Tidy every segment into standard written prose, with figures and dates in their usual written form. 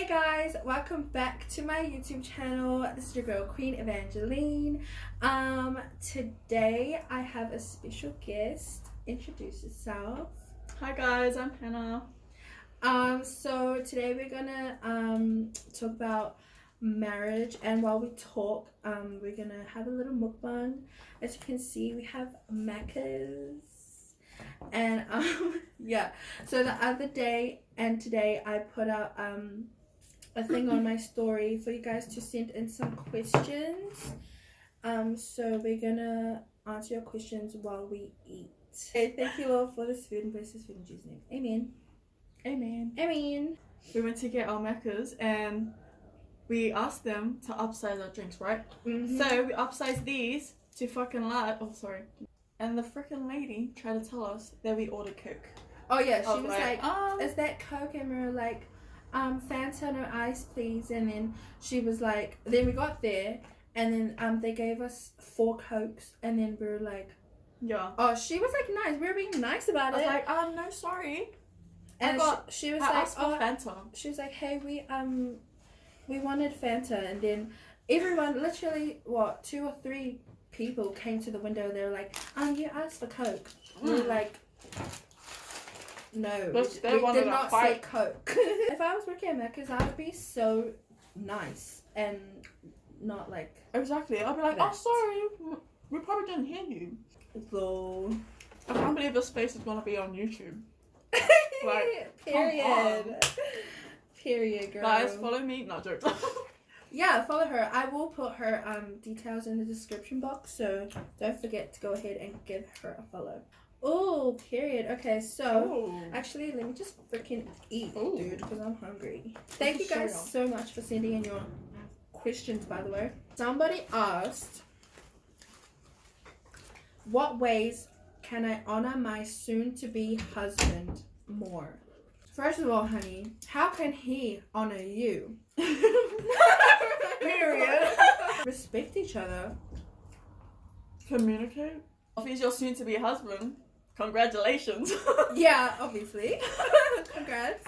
Guys, welcome back to my YouTube channel. This is your girl Queen Evangeline. Today I have a special guest. Introduce yourself. Hi guys, I'm Hannah. So today we're gonna talk about marriage, and while we talk, we're gonna have a little mukbang. As you can see, we have macas. And yeah, so the other day and today I put out a thing on my story for you guys to send in some questions. So we're gonna answer your questions while we eat. Okay, thank you Lord for this food, and bless this food in Jesus' name. Amen. Amen. Amen. We went to get our macas and we asked them to upsize our drinks, right? Mm-hmm. So we upsized these to fucking large. Oh, sorry. And the freaking lady tried to tell us that we ordered Coke. Oh yeah, she was like, is that Coke? And we were like, Fanta, no ice please. And then she was like, then we got there and then they gave us 4 Cokes, and then we were like, yeah. Oh, she was like nice. We were being nice about it. I was like, no, sorry. And she was I like, asked for Fanta. She was like, hey, we wanted Fanta. And then everyone, literally, 2 or 3 people came to the window. They were like, you asked for Coke. We were like, no, we did not say Coke. If I was working at Macca's, I would be so nice and not like... Exactly. I'd be like, oh, sorry, we probably didn't hear you. So... I can't believe this space is going to be on YouTube. Like, period. Period, girl. Guys, follow me. Not jokes. Yeah, follow her. I will put her details in the description box, so don't forget to go ahead and give her a follow. Oh, period. Okay, so actually, let me just freaking eat, dude, because I'm hungry. Thank you guys so much for sending in your questions, by the way. Somebody asked, what ways can I honor my soon-to-be husband more? First of all, honey, how can he honor you? Period. Respect each other. Communicate. If he's your soon-to-be husband, congratulations. Yeah, obviously. Congrats.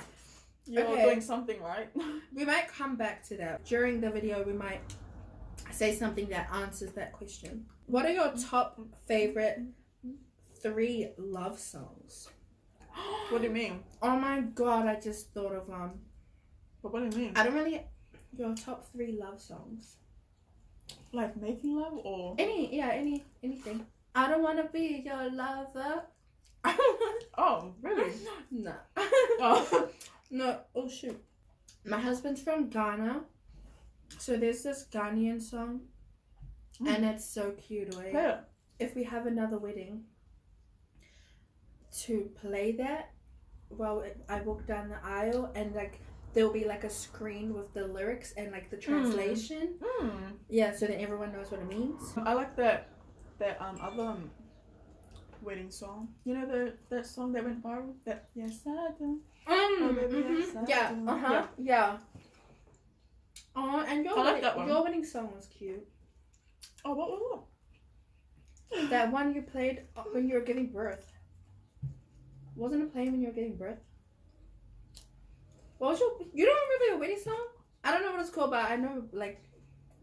You're doing something right. We might come back to that. During the video, we might say something that answers that question. What are your top favorite 3 love songs? What do you mean? Oh my god, I just thought of But what do you mean? I don't really... Your top 3 love songs. Like making love or... Anything. I don't want to be your lover. Oh, really? No. Oh. No, oh shoot. My husband's from Ghana. So there's this Ghanaian song. And it's so cute, right? Yeah. If we have another wedding, to play that, well, I walk down the aisle and like there'll be like a screen with the lyrics and like the translation. Yeah, so then everyone knows what it means. I like that other wedding song. You know that song that went viral? That yes I do. Yes, I do. Yeah. Oh, and your wedding song was cute. Oh, what? That one you played when you were giving birth. Wasn't it playing when you were giving birth? What was you don't remember your wedding song? I don't know what it's called, but I know like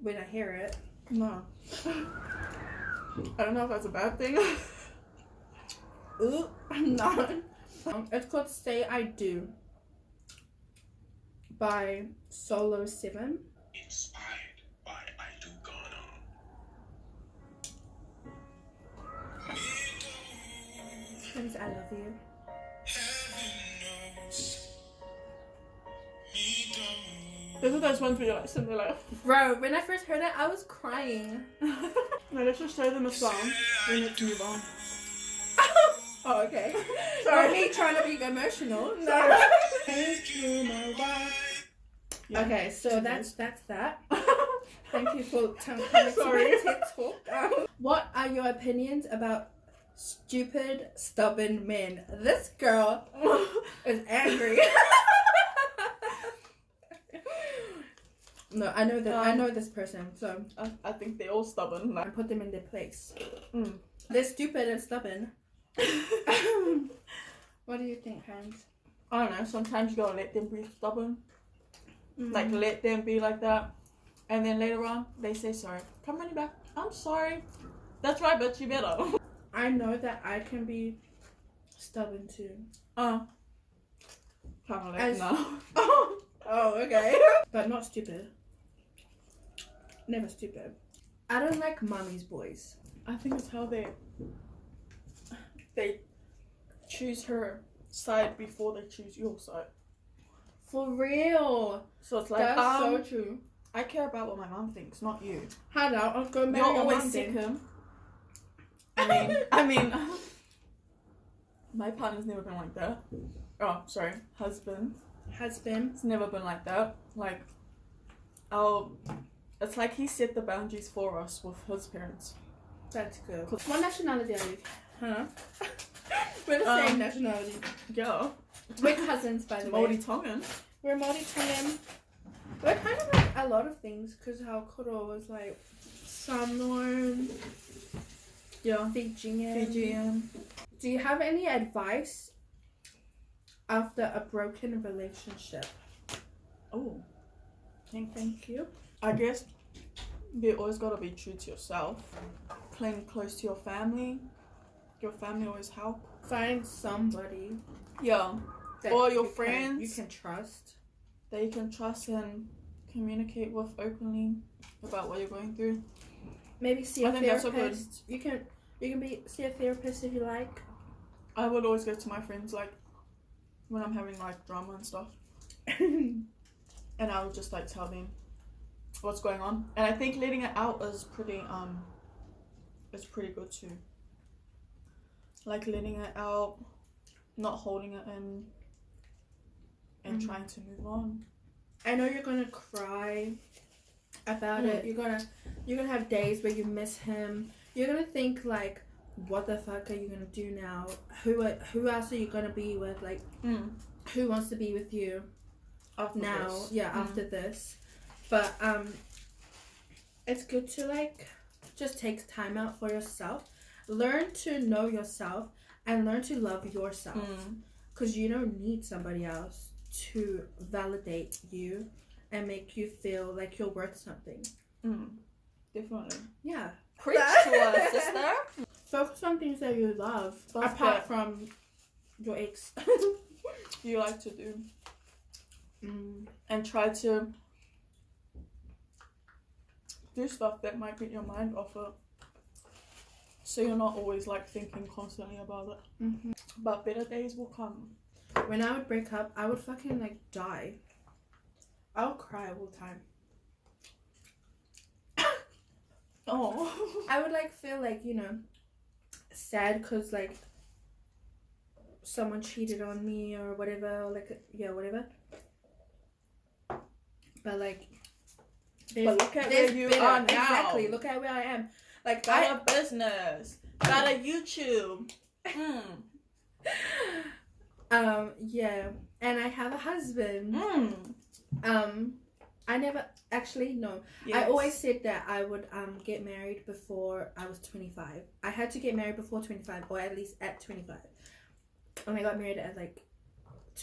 when I hear it. No. I don't know if that's a bad thing. Ooh, I'm not. It's called Say I Do by Solo 7. Inspired by I Do Ghana. Please, I love you. Those are those ones where you're like sitting there like... Bro, when I first heard it, I was crying. No, let's just show them a song. We need to move on. Oh, okay. Sorry, me trying to be emotional. No. Okay, so that's that. Thank you for telling me to talk. What are your opinions about stupid, stubborn men? This girl is angry. No, I know that. I know this person, so I think they're all stubborn. I put them in their place. They're stupid and stubborn. What do you think, Hans? I don't know. Sometimes you gotta let them be stubborn. Like, let them be like that. And then later on, they say sorry. Come running back. I'm sorry. That's right, but you better. I know that I can be stubborn too. Kind of like, no. Oh, okay. But not stupid. Never stupid. I don't like mommy's boys. I think it's how they choose her side before they choose your side. For real. So it's like, That's so true. I care about what my mom thinks, not you. How now? I'll go marry You're your always mom sick then. him. I mean, my partner's never been like that. Oh, sorry, husband. Husband. It's never been like that. Like, it's like he set the boundaries for us with his parents. That's good. What nationality are you? Huh? We're the same nationality. Yeah. We're cousins, by the way. Maori Tongan. We're Maori Tongan. We're kind of like a lot of things because how Koro was like Samoan. Yeah. Fijian. Do you have any advice after a broken relationship? Oh. Thank you. I guess you always gotta be true to yourself. Cling close to your family. Your family always help. Find somebody. Yeah. That or your you friends. you can trust. That you can trust and communicate with openly about what you're going through. Maybe see a I think that's so good. therapist. You can see a therapist if you like. I would always go to my friends like when I'm having like drama and stuff. And I would just like tell them what's going on. And I think letting it out is pretty good too. Like letting it out, not holding it in, and trying to move on. I know you're gonna cry about it. You're gonna have days where you miss him. You're gonna think like, what the fuck are you gonna do now? Who else are you gonna be with? Like, who wants to be with you After now? this. Yeah, after this. But it's good to like just take time out for yourself. Learn to know yourself and learn to love yourself. Because you don't need somebody else to validate you and make you feel like you're worth something. Definitely. Yeah. Preach to us, sister. Focus on things that you love apart from your ex. You like to do. And try to do stuff that might get your mind off it. So you're not always like thinking constantly about it. But better days will come. When I would break up, I would fucking like die. I would cry all the time. Oh. I would like feel like, you know, sad because like someone cheated on me or whatever, or like whatever. But like, look at where you are now. Exactly. Look at where I am. Like, got a business, got a YouTube. Yeah, and I have a husband. I never actually no. Yes. I always said that I would get married before I was 25. I had to get married before 25, or at least at 25. And I got married at like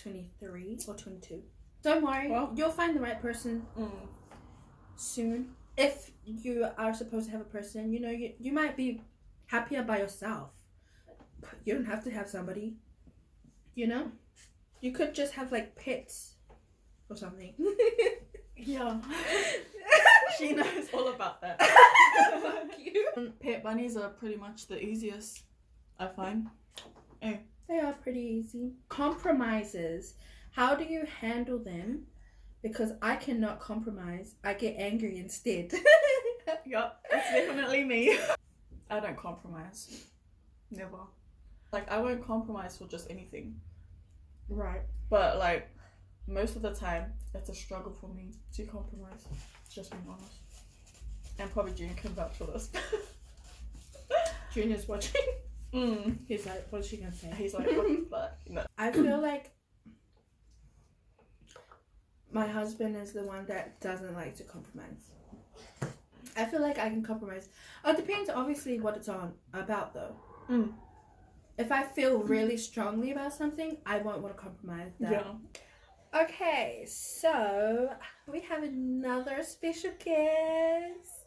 23 or 22. Don't worry, you'll find the right person soon. If you are supposed to have a person, you know, you might be happier by yourself. You don't have to have somebody. You know, you could just have like pets or something. Yeah. She knows all about that. Fuck you. Pet bunnies are pretty much the easiest, I find. They are pretty easy. Compromises. How do you handle them? Because I cannot compromise. I get angry instead. Yup, it's definitely me. I don't compromise. Never. Like, I won't compromise for just anything. Right. But, like, most of the time, it's a struggle for me to compromise. Just being honest. And probably June can vouch for this. Junior's watching. He's like, what's she gonna say? He's like, what the fuck? No. I feel like my husband is the one that doesn't like to compromise. I feel like I can compromise. It depends, obviously, what it's about, though. If I feel really strongly about something, I won't want to compromise that. Yeah. Okay, so we have another special guest.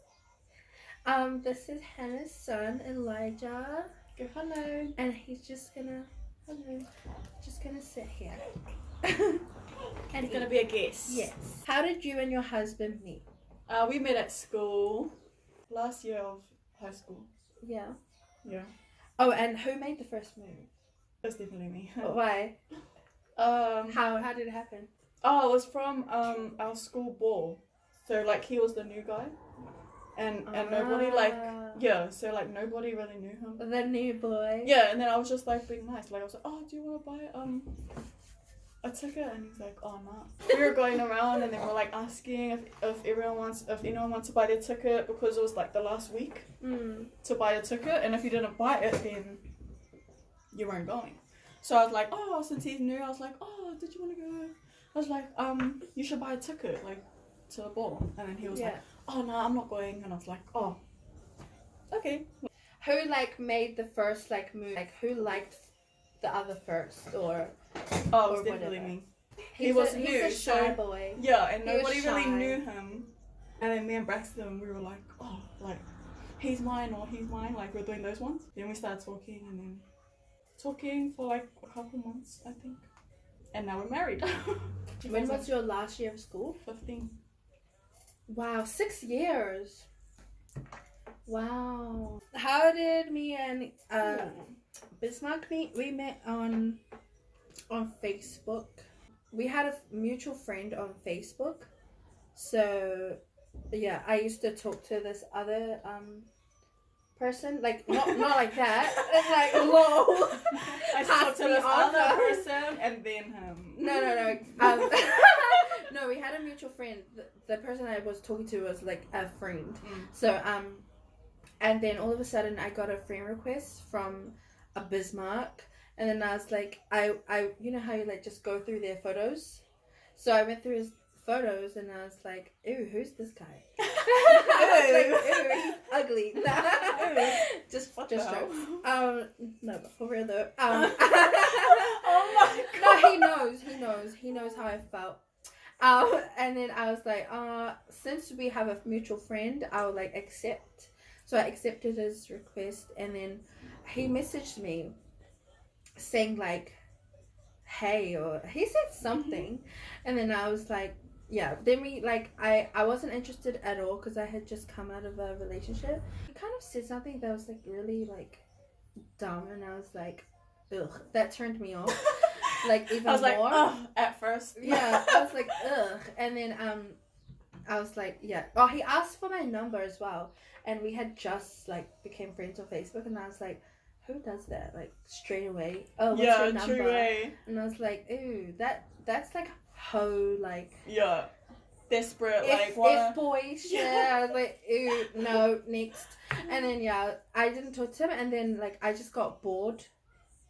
This is Hannah's son, Elijah. Go hello. And he's just gonna sit here. And He's gonna be a guest. Yes. How did you and your husband meet? We met at school last year of high school. Yeah. Yeah. Oh, and who made the first move? It was definitely me. Why? How did it happen? Oh, it was from our school ball. So like he was the new guy. And nobody so like nobody really knew him. The new boy. Yeah, and then I was just like being nice. Like I was like, oh, do you want to buy a ticket? And he's like, oh no. We were going around and then we're like asking if anyone wants to buy their ticket because it was like the last week to buy a ticket, and if you didn't buy it then you weren't going. So I was like, oh, since he's new, I was like, oh, did you want to go? I was like, you should buy a ticket like to the ball. And then he was like, oh no, I'm not going. And I was like, oh, okay. Who like made the first like move? Like who liked the other first or? Oh, it was definitely me. He was new, he's a shy so boy. yeah, and He was nobody really shy. knew him. And then me and Braxton, we were like, oh, like he's mine or he's mine. Like we're doing those ones. Then we started talking, and then talking for like a couple months, I think. And now we're married. When was your last year of school? 15. Wow, 6 years. Wow. How did me and Bismarck meet? We met on Facebook. We had a mutual friend on Facebook. So yeah, I used to talk to this other person, like not like that. It's like lol. I talked to this other person and then him. No. No, we had a mutual friend. The person I was talking to was like a friend. So and then all of a sudden I got a friend request from a Bismarck, and then I was like, I you know how you like just go through their photos. So I went through his photos and I was like, ew, who's this guy? I was like, ew, he's ugly. just jokes. No, but for real though. Oh my god. No, he knows how I felt. And then I was like, since we have a mutual friend, I'll like accept. So I accepted his request, and then he messaged me saying like, hey, or he said something, and then I was like, yeah. Then we like, I wasn't interested at all because I had just come out of a relationship. He kind of said something that was like really like dumb, and I was like, ugh, that turned me off. Like even I was like, more. oh, at first. Yeah, I was like, ugh. And then I was like, yeah. Oh, he asked for my number as well, and we had just like became friends on Facebook, and I was like, who does that? Like straight away. Oh, what's your number? True way. And I was like, ooh, that's like hoe like. Yeah. Desperate, if boy shit. Yeah. I was like, ooh, no, next. And then yeah, I didn't talk to him, and then like I just got bored.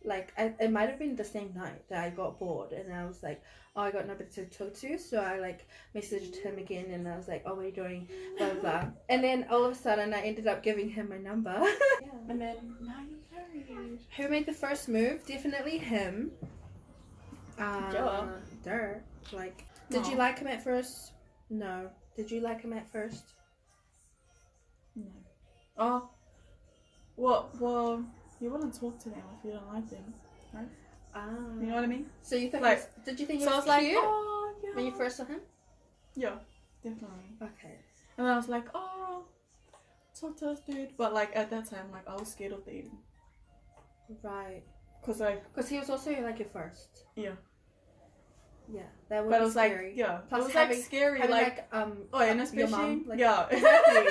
Like it might have been the same night that I got bored, and I was like, oh, I got nobody to talk to, so I like messaged him again, and I was like, oh, what are you doing, blah blah blah. And then all of a sudden I ended up giving him my number. Yeah. And then now you're married. Who made the first move? Definitely him. Like, did you like him at first? No. Did you like him at first? No. Oh. Well, you wouldn't talk to them if you don't like them, right? You know what I mean? So you think like, did you think he so was I was cute like, oh, yeah. when you first saw him? Yeah, definitely. Okay. And then I was like, oh, talk to us, dude. But like at that time, like I was scared of dating. Right. Because he was also like your first. Yeah. Yeah, that would but be it was scary. Like, yeah, plus it was having, like scary, having like oh, and especially your mom, like, yeah, exactly.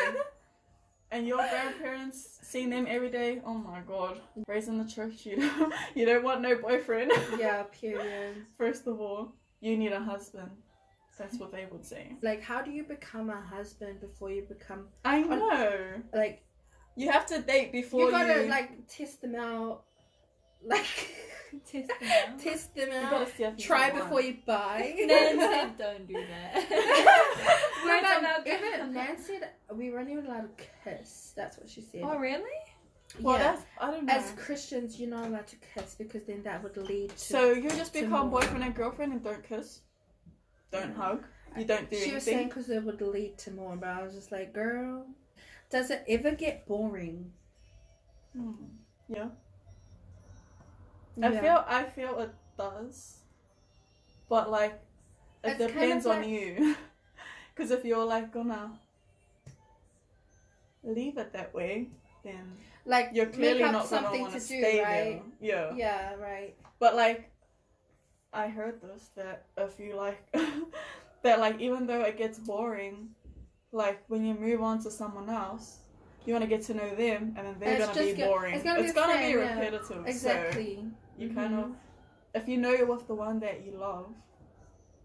And your grandparents, seeing them every day, oh my god. Raised in the church, you don't want no boyfriend. Yeah, period. First of all, you need a husband. That's what they would say. Like, how do you become a husband before you become? I know. Like, you have to date before you gotta like test them out. Like test them out. Test them You out. gotta see if you Try want. before you buy. Nan said don't do that. What about about even Nan said we weren't even allowed to kiss. That's what she said. Oh really? Well, yeah. that's, I don't know. As Christians, you're not allowed to kiss because then that would lead to. So you just become more. boyfriend and girlfriend and don't kiss? Don't hug? you don't do She anything. was saying because it would lead to more, but I was just like, girl, does it ever get boring? Yeah. Yeah. I feel it does, but like it It's kind depends of on like- you. Because if you're like gonna leave it that way, then Like you're clearly make up not gonna something want to to do, stay right? there. Yeah. Yeah, right. But like, I heard this that if you like, that like even though it gets boring, like when you move on to someone else, you want to get to know them, and then they're It's gonna be just boring. it's gonna be the be same, yeah. repetitive. Exactly. So you kind of, if you know you're with the one that you love,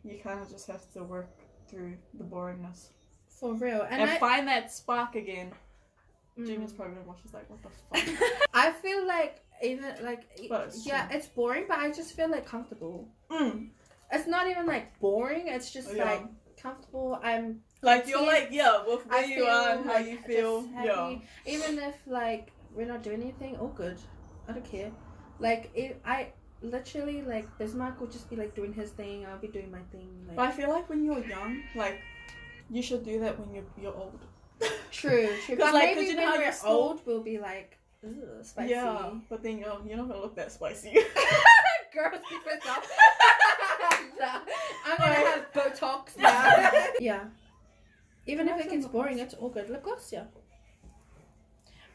you kind of just have to work through the boringness For real. and find that spark again. Mm. Jimmy's probably gonna watch. She's like, what the fuck? I feel like even like But it's yeah, true. it's boring, but I just feel like comfortable. Mm. It's not even like boring. It's just Yeah. like comfortable. I'm Like you're content. like with where I you feel are and how like you just feel. happy. Yeah. Even if like we're not doing anything, all good. I don't care. Like I literally like this Mark will just be like doing his thing. I'll be doing my thing. Like But I feel like when you're young, like you should do that when you're old. true. 'Cause, But like, 'cause maybe you know when how we're you're still- old, we'll be like, ugh, spicy. Yeah, but then you're not gonna look that spicy. Girls, keep it up. Nah, I'm gonna have Botox now. Yeah. Even if it gets boring, it's all good. Lip gloss, yeah.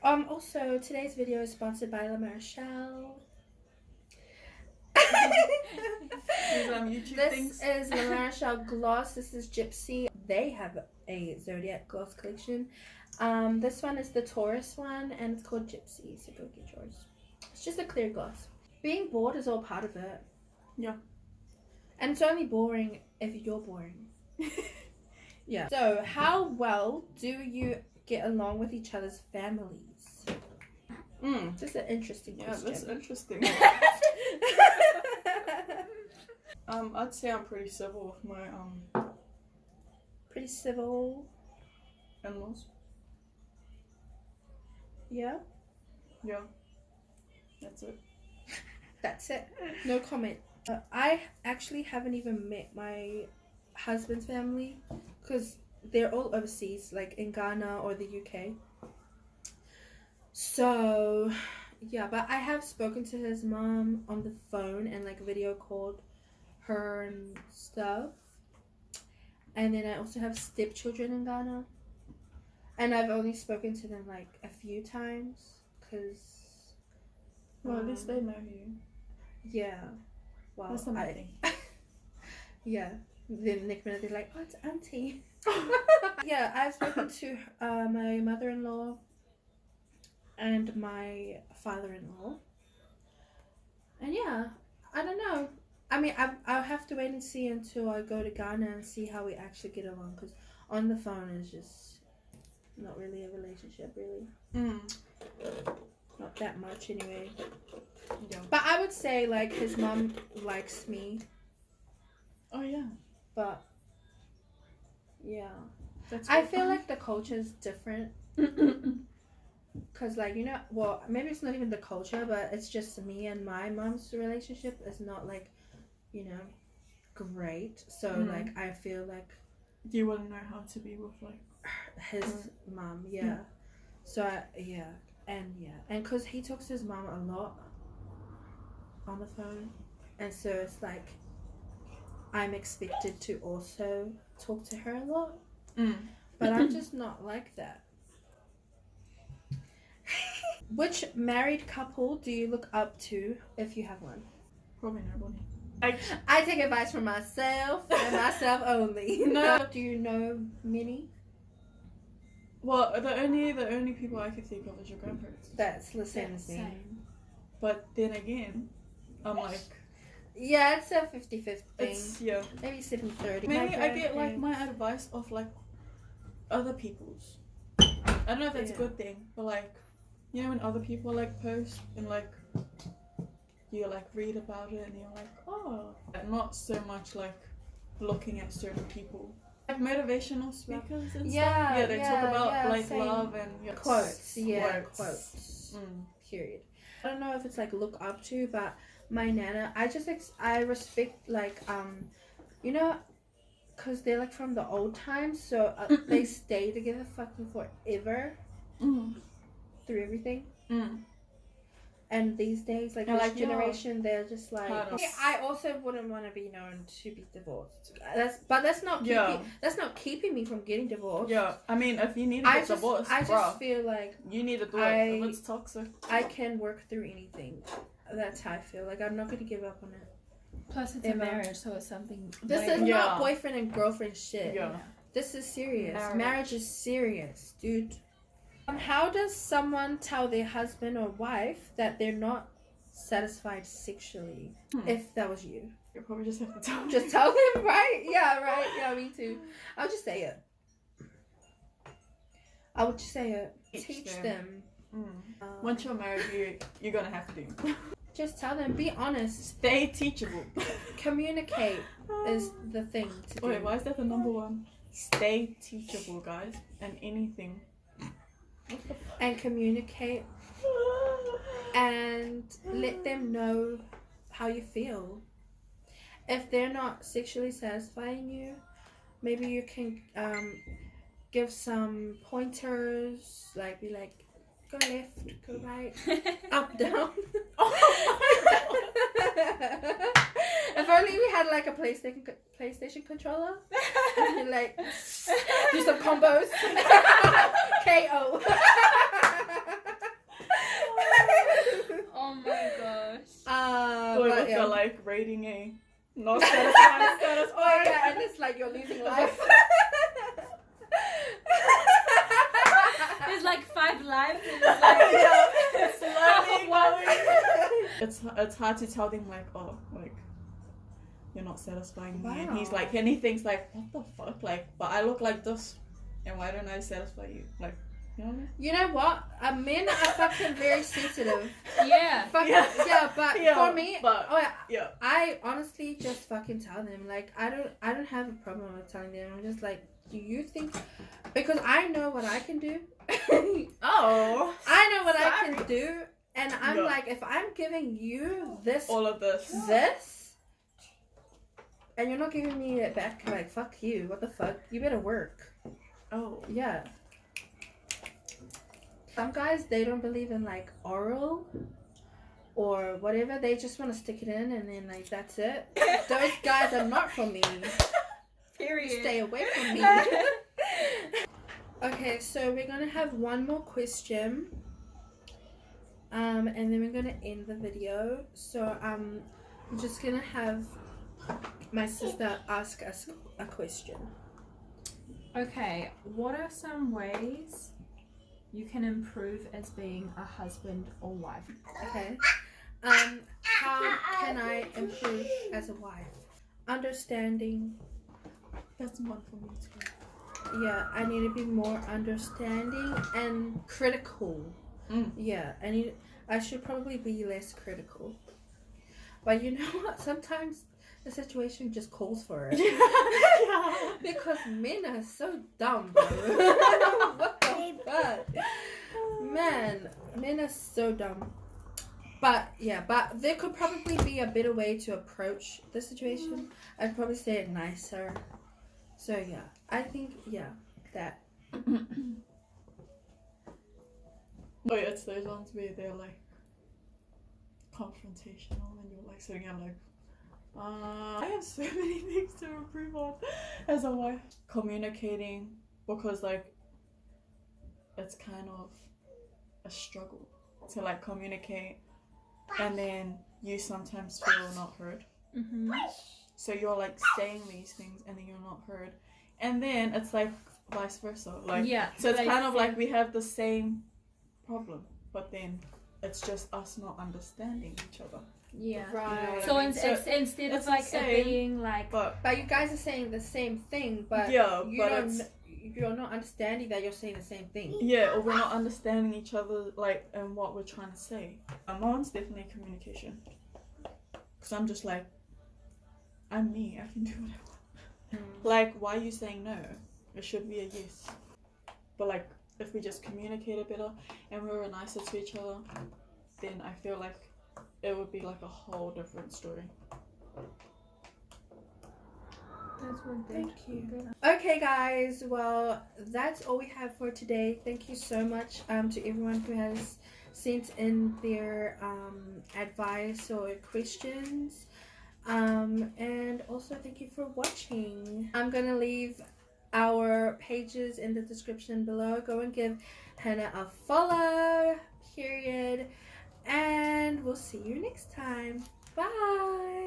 Also, today's video is sponsored by La Marchal. These YouTube This things. is La Marchal gloss. This is Gypsy. They have a Zodiac gloss collection. This one is the Taurus one, and it's called Gypsy. So go get yours. It's just a clear gloss. Being bored is all part of it. Yeah. And it's only boring if you're boring. Yeah. So, how well do you get along with each other's families? This is an interesting Yeah, question. that's interesting. I'd say I'm pretty civil with my Pretty civil. in-laws. Yeah. Yeah. That's it. That's it. No comment. I actually haven't even met my husband's family because they're all overseas, like in Ghana or the UK. So, yeah, but I have spoken to his mom on the phone and like video called her and stuff. And then I also have stepchildren in Ghana. And I've only spoken to them like a few times because... Well, at least they know you. Yeah. Well, That's the main thing. Yeah. Then next minute they're like, oh, it's auntie. Yeah, I've spoken to my mother-in-law and my father-in-law. And yeah, I don't know. I mean, I'll have to wait and see until I go to Ghana and see how we actually get along. Because on the phone is just not really a relationship, really. Not that much anyway. Yeah. But I would say, like, his mom likes me. Oh yeah. But, yeah. That's I good. feel like the culture is different. Because, like, you know, well, maybe it's not even the culture, but it's just me and my mom's relationship is not, like, you know, great. So, like, I feel like Do you want to know how to be with like his mom, yeah. So, and because he talks to his mom a lot on the phone, and so it's like I'm expected to also talk to her a lot, but I'm just not like that. Which married couple do you look up to if you have one? Probably nobody. I take advice from myself and myself only. No, do you know many? Well, the only people I can think of is your grandparents. That's the same as me. Same. But then again, I'm like, Yeah, it's a 50-50 thing. it's yeah. Maybe 70-30. Maybe I get like my advice of like other people's. I don't know if that's a good thing, but like, you know, when other people like post and like you like read about it and you're like, oh, not so much like looking at certain people. Like motivational speakers and Yeah, stuff. Yeah, they talk about like same. love and Quotes. Yeah, quotes. quotes. Period. I don't know if it's like look up to, but my nana, I respect like you know, because they're like from the old times, so they stay together fucking forever through everything. And these days, like And this like, generation, they're just like. Kind of. I also wouldn't want to be known to be divorced. That's not keeping. Yeah. That's not keeping me from getting divorced. Yeah, I mean, if you need to get divorced, I bruh, just feel like you need to do it. If it's toxic, I can work through anything. That's how I feel. Like I'm not gonna give up on it. Plus, it's a marriage, so it's something. This way- is not boyfriend and girlfriend shit. Yeah. This is serious. Marriage. Is serious, dude. How does someone tell their husband or wife that they're not satisfied sexually? If that was you, you probably just have to tell them. just tell them, right? Yeah, right. Yeah, me too. I'll just say it. I would just say it. Teach them. Once you're married, you're gonna have to. Just tell them. Be honest. Stay teachable. Communicate is the thing to do. Wait, why is that the number one? Stay teachable, guys, and anything. And communicate and let them know how you feel. If they're not sexually satisfying you, maybe you can give some pointers, like be like, go left, go right, up, down. If only we had like a PlayStation controller. And like do some combos. KO. Oh my gosh. Wait, what's the like rating A? Not satisfying, satisfying. Oh yeah, and it's like you're losing life. There's like 5 lives. And it's like, It's slowly going. It's hard to tell them like, oh, like you're not satisfying me, and he's like, and he thinks like, what the fuck, like, but I look like this, and why don't I satisfy you, like, you know what I mean? You know what? Men are fucking very sensitive. yeah. Fucking, Yeah. but Yeah, for me, but- yeah. I honestly just fucking tell them. Like, I don't have a problem with telling them. I'm just like, do you think? Because I know what I can do. Oh, I know what I sorry. can do, and I'm like, if I'm giving you this, all of this, and you're not giving me it back, like, fuck you. What the fuck? You better work. oh, Yeah. Some guys, they don't believe in like oral or whatever. They just want to stick it in and then like that's it. Those guys are not for me. Period. Stay away from me. Okay, so we're gonna have one more question, and then we're gonna end the video. So I'm just gonna have my sister ask us a question. Okay, what are some ways you can improve as being a husband or wife? Okay. How can I improve as a wife? Understanding. that's one for me too. Yeah, I need to be more understanding and critical. Yeah, I should probably be less critical. But you know what? Sometimes the situation just calls for it. Yeah. Because men are so dumb, bro. What the fuck? Man, men are so dumb. But yeah, but there could probably be a better way to approach the situation. I'd probably say it nicer. So yeah, I think that. Oh yeah, it's those ones where they're like confrontational and you're like sitting out like, I have so many things to improve on as a wife. Communicating, because like it's kind of a struggle to like communicate, and then you sometimes feel not heard. So you're like saying these things and then you're not heard, and then it's like vice versa. Like, yeah. so it's kind of like we have the same problem, but then it's just us not understanding each other. Yeah. Right. So, I mean? So instead it's of like the it same, being like, But But you guys are saying the same thing, but yeah, you but don't. it's You're not understanding that you're saying the same thing. yeah, or we're not understanding each other like and what we're trying to say. Mine's definitely communication, because I'm just like, I'm me. I can do what I want. Like, why are you saying no? It should be a yes. But like, if we just communicated better and we were nicer to each other, then I feel like it would be like a whole different story. Those were good. Thank you. Good. Okay, guys. Well, that's all we have for today. Thank you so much to everyone who has sent in their advice or questions. And also thank you for watching. I'm gonna leave our pages in the description below. Go and give Hannah a follow, period. And we'll see you next time. Bye.